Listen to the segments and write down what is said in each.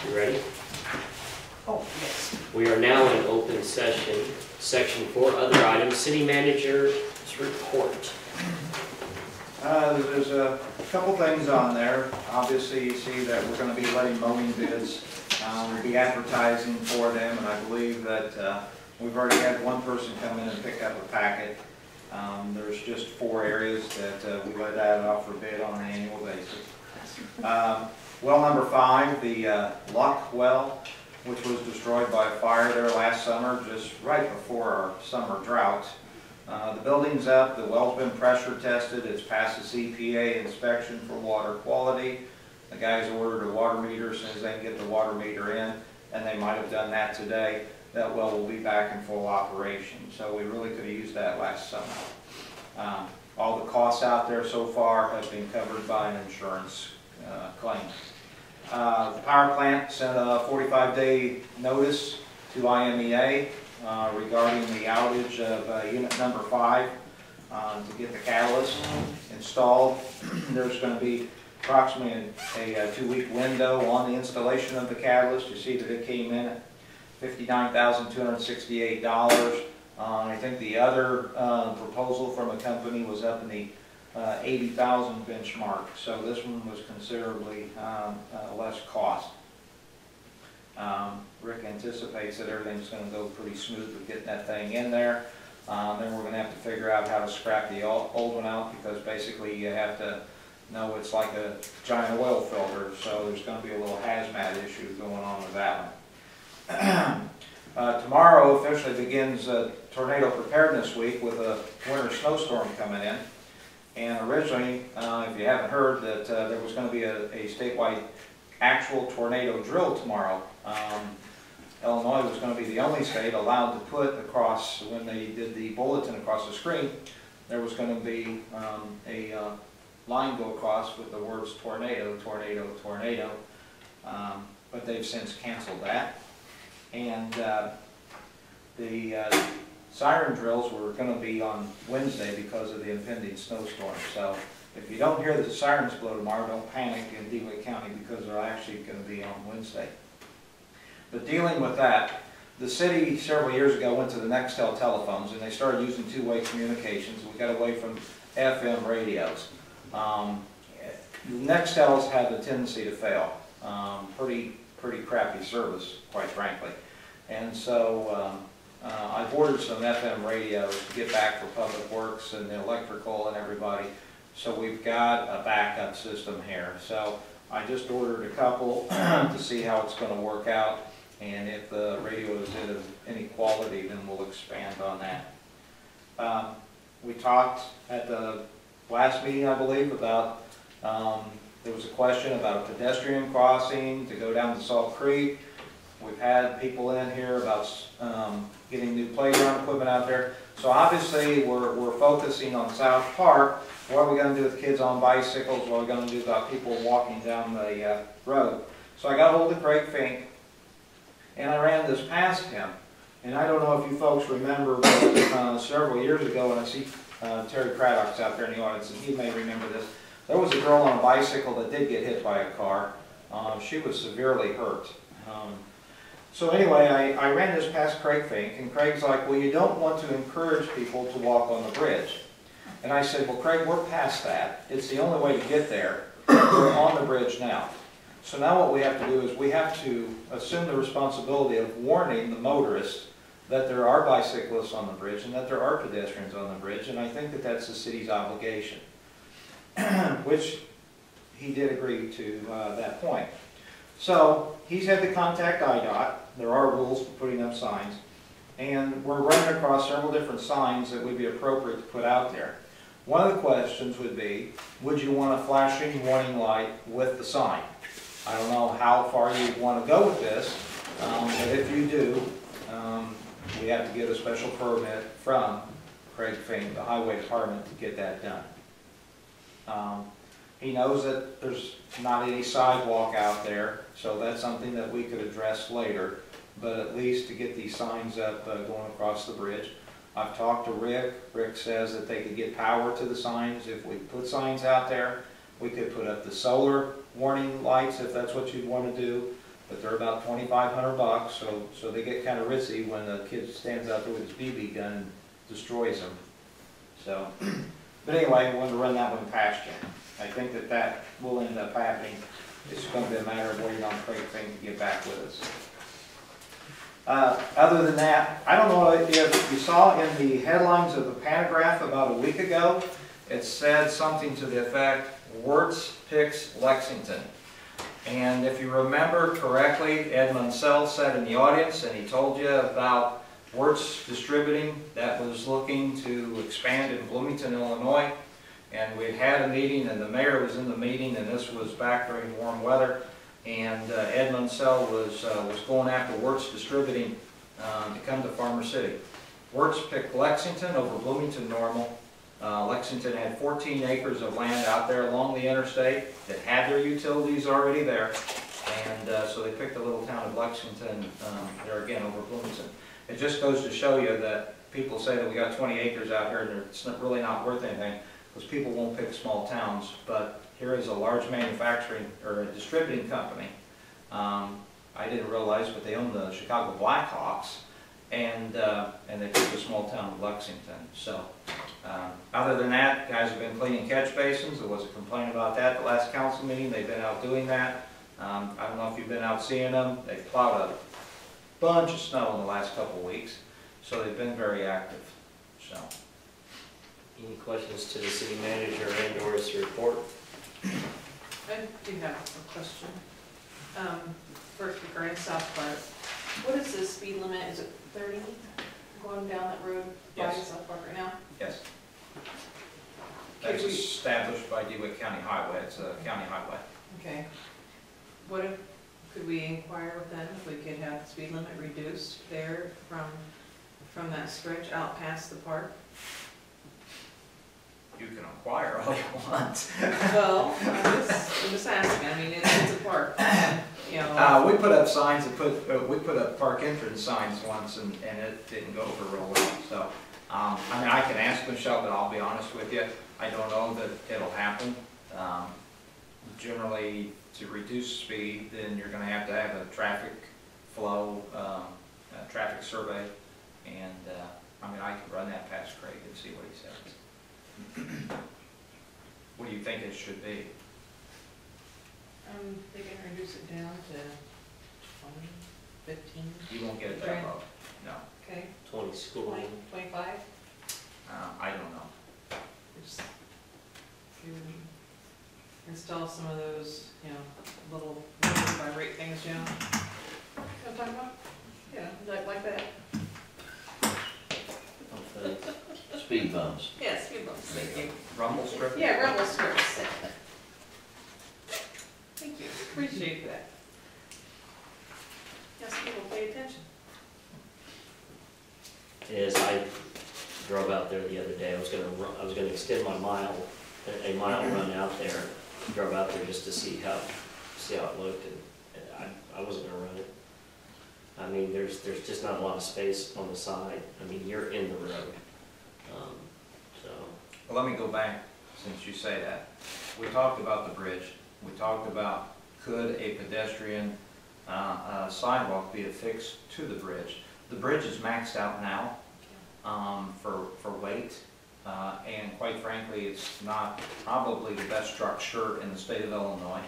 You ready? Oh, yes. We are now in open session. Section 4, other items. City manager's report. There's a couple things on there. Obviously, you see that we're going to be letting mowing bids. We'll be advertising for them, and I believe that we've already had one person come in and pick up a packet. There's just 4 areas that we let that out for bid on an annual basis. Well number 5, the Luck well, which was destroyed by a fire there last summer, just right before our summer drought. The building's up, the well's been pressure tested, it's passed the EPA inspection for water quality. The guys ordered a water meter as soon as they can get the water meter in, and they might have done that today. That well will be back in full operation, so we really could have used that last summer. All the costs out there so far have been covered by an insurance claim. The power plant sent a 45-day notice to IMEA regarding the outage of unit number 5 to get the catalyst installed. There's going to be approximately a 2-week window on the installation of the catalyst. You see that it came in at $59,268. I think the other proposal from a company was up in the 80,000 benchmark, so this one was considerably less cost. Rick anticipates that everything's going to go pretty smooth with getting that thing in there. Then we're going to have to figure out how to scrap the old one out, because basically you have to know it's like a giant oil filter, so there's going to be a little hazmat issue going on with that one. Tomorrow officially begins Tornado Preparedness Week with a winter snowstorm coming in. And originally, if you haven't heard, that there was going to be a statewide actual tornado drill tomorrow. Illinois was going to be the only state allowed to put across, when they did the bulletin across the screen, there was going to be a line go across with the words tornado, tornado, tornado. But they've since canceled that. And the siren drills were going to be on Wednesday because of the impending snowstorm. So if you don't hear the sirens blow tomorrow, don't panic in DeWitt County, because they're actually going to be on Wednesday. But dealing with that, the city several years ago went to the Nextel telephones, and they started using two-way communications. We got away from FM radios. Nextels have a tendency to fail. Pretty crappy service, quite frankly. And so I've ordered some FM radios to get back for Public Works and the electrical and everybody. So we've got a backup system here. So I just ordered a couple to see how it's going to work out. And if the radio is of any quality, then we'll expand on that. We talked at the last meeting, I believe, about there was a question about a pedestrian crossing to go down to Salt Creek. We've had people in here about getting new playground equipment out there. So obviously we're focusing on South Park. What are we going to do with kids on bicycles? What are we going to do about people walking down the road? So I got hold of Craig Fink, and I ran this past him. And I don't know if you folks remember, but several years ago, and I see Terry Craddock's out there in the audience, and he may remember this. There was a girl on a bicycle that did get hit by a car. She was severely hurt. So anyway, I ran this past Craig Fink, and Craig's like, well, you don't want to encourage people to walk on the bridge. And I said, well, Craig, we're past that. It's the only way to get there. We're on the bridge now. So now what we have to do is we have to assume the responsibility of warning the motorists that there are bicyclists on the bridge and that there are pedestrians on the bridge, and I think that that's the city's obligation, which he did agree to that point. So he's had to contact IDOT. There are rules for putting up signs, and we're running across several different signs that would be appropriate to put out there. One of the questions would be, would you want a flashing warning light with the sign? I don't know how far you want to go with this, but if you do, we have to get a special permit from Craig Fink, the Highway Department, to get that done. He knows that there's not any sidewalk out there, so that's something that we could address later, but at least to get these signs up going across the bridge. I've talked to Rick. Rick says that they could get power to the signs if we put signs out there. We could put up the solar warning lights if that's what you'd want to do. but they're about $2,500, so they get kind of ritzy when the kid stands out there with his BB gun and destroys them. So, but anyway, I wanted to run that one past you. I think that will end up happening. It's going to be a matter of waiting on Craig Fink to get back with us. Other than that, I don't know if you saw in the headlines of the Panagraph about a week ago, it said something to the effect, Wirtz picks Lexington. And if you remember correctly, Ed Munsell sat in the audience and he told you about Wirtz Distributing that was looking to expand in Bloomington, Illinois. And we'd had a meeting and the mayor was in the meeting, and this was back during warm weather. And Ed Munsell was going after Wirtz Distributing to come to Farmer City. Wirtz picked Lexington over Bloomington Normal. Lexington had 14 acres of land out there along the interstate that had their utilities already there. And so they picked the little town of Lexington there again over Bloomington. It just goes to show you that people say that we got 20 acres out here and it's really not worth anything, because people won't pick small towns. But here is a large manufacturing or a distributing company. I didn't realize, but they own the Chicago Blackhawks, and they picked a small town of Lexington. So other than that, guys have been cleaning catch basins. There was a complaint about that at the last council meeting. They've been out doing that. I don't know if you've been out seeing them. They've plowed a bunch of snow in the last couple of weeks, so they've been very active. So, Any questions to the city manager and or his report? I do have a question. First, regarding South Park, what is the speed limit? Is it 30 going down that road by Yes. South Park right now? yes. That's established by DeWitt County Highway. It's a county highway. Okay. What if, could we inquire with them if we could have the speed limit reduced there from that stretch out past the park? You can inquire all you want. Well, I'm just asking. I mean, it's a park, you know. We put up signs that we put up park entrance signs once, and it didn't go over real well. So, I mean, I can ask Michelle, but I'll be honest with you, I don't know that it'll happen. Generally, to reduce speed, then you're going to have a traffic flow, traffic survey, and I mean, I can run that past Craig and see what he says. What do you think it should be? They can reduce it down to 20, 15, You won't get it that low. No, okay, 20 school. 20, 25? I don't know. Just install some of those, you know, little vibrate things, you know. You know what I'm talking about? Yeah, like that. Speed bumps. Yeah, speed bumps, thank you. Rumble strip? Yeah, rumble strips. Thank you, appreciate that. Yes, people pay attention. As I drove out there the other day, I was gonna extend my mile run out there. Drove out there just to see how it looked, and I wasn't gonna run it. I mean, there's just not a lot of space on the side. I mean, you're in the road. So. Well, let me go back, since you say that. We talked about the bridge. We talked about, could a pedestrian sidewalk be affixed to the bridge? The bridge is maxed out now for weight, and quite frankly, it's not probably the best structure in the state of Illinois.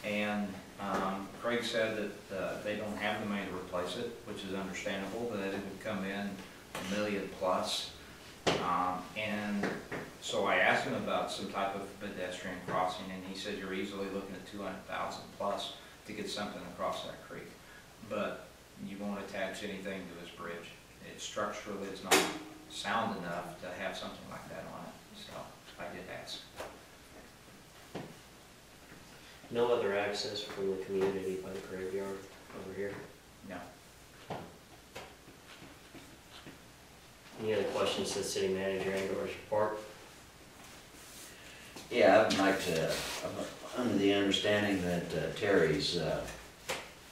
And Craig said that they don't have the money to replace it, which is understandable, but it would come in $1 million plus. And so I asked him about some type of pedestrian crossing, and he said you're easily looking at 200,000 plus to get something across that creek. But you won't attach anything to his bridge. It structurally is not sound enough to have something like that on it. So I did ask. No other access from the community by the graveyard over here? No. Any other questions to the city manager and or his report? Yeah, I'd like to, I'm under the understanding that Terry's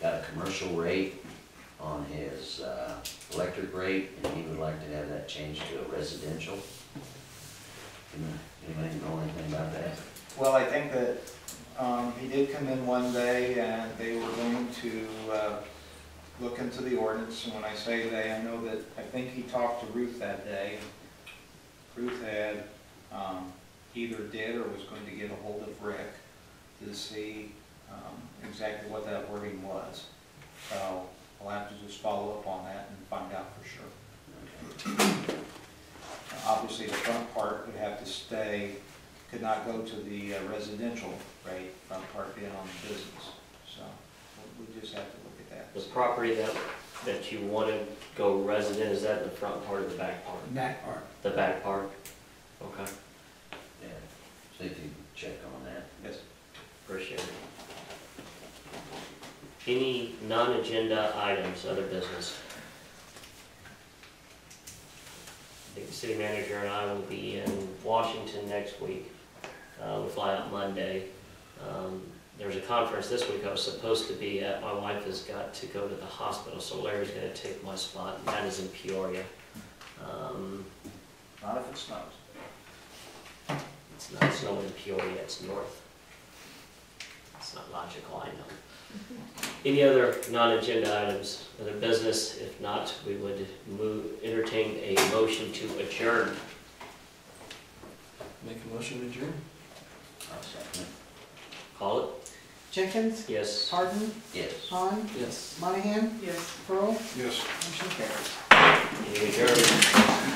got a commercial rate on his electric rate, and he would like to have that changed to a residential. Anybody know anything about that? Well, I think that he did come in one day, and they were going to look into the ordinance, and when I say they, I know that, I think he talked to Ruth that day. Ruth had either did or was going to get a hold of Rick to see exactly what that wording was. So I'll have to just follow up on that and find out for sure. Obviously, the front part would have to stay, could not go to the residential rate, front part being on the business. So we just have to look at that. The property that you want to go resident, is that the front part or the back part? Back part. The back part? Okay, Yeah, see if you can check on that. Yes. appreciate it. Any non-agenda items, other business? I think the city manager and I will be in Washington next week. We fly out Monday. There's a conference this week I was supposed to be at. My wife has got to go to the hospital, so Larry's gonna take my spot, and that is in Peoria. Not if it snows. It's not snowing in Peoria, it's north. It's not logical, I know. Any other non-agenda items, other business? If not, we would entertain a motion to adjourn. Make a motion to adjourn. I'll second it. Call it? Jenkins, Yes. Harden, Yes. Han, Yes. Monahan, Yes. Pearl, Yes. motion carries. Any adjourned?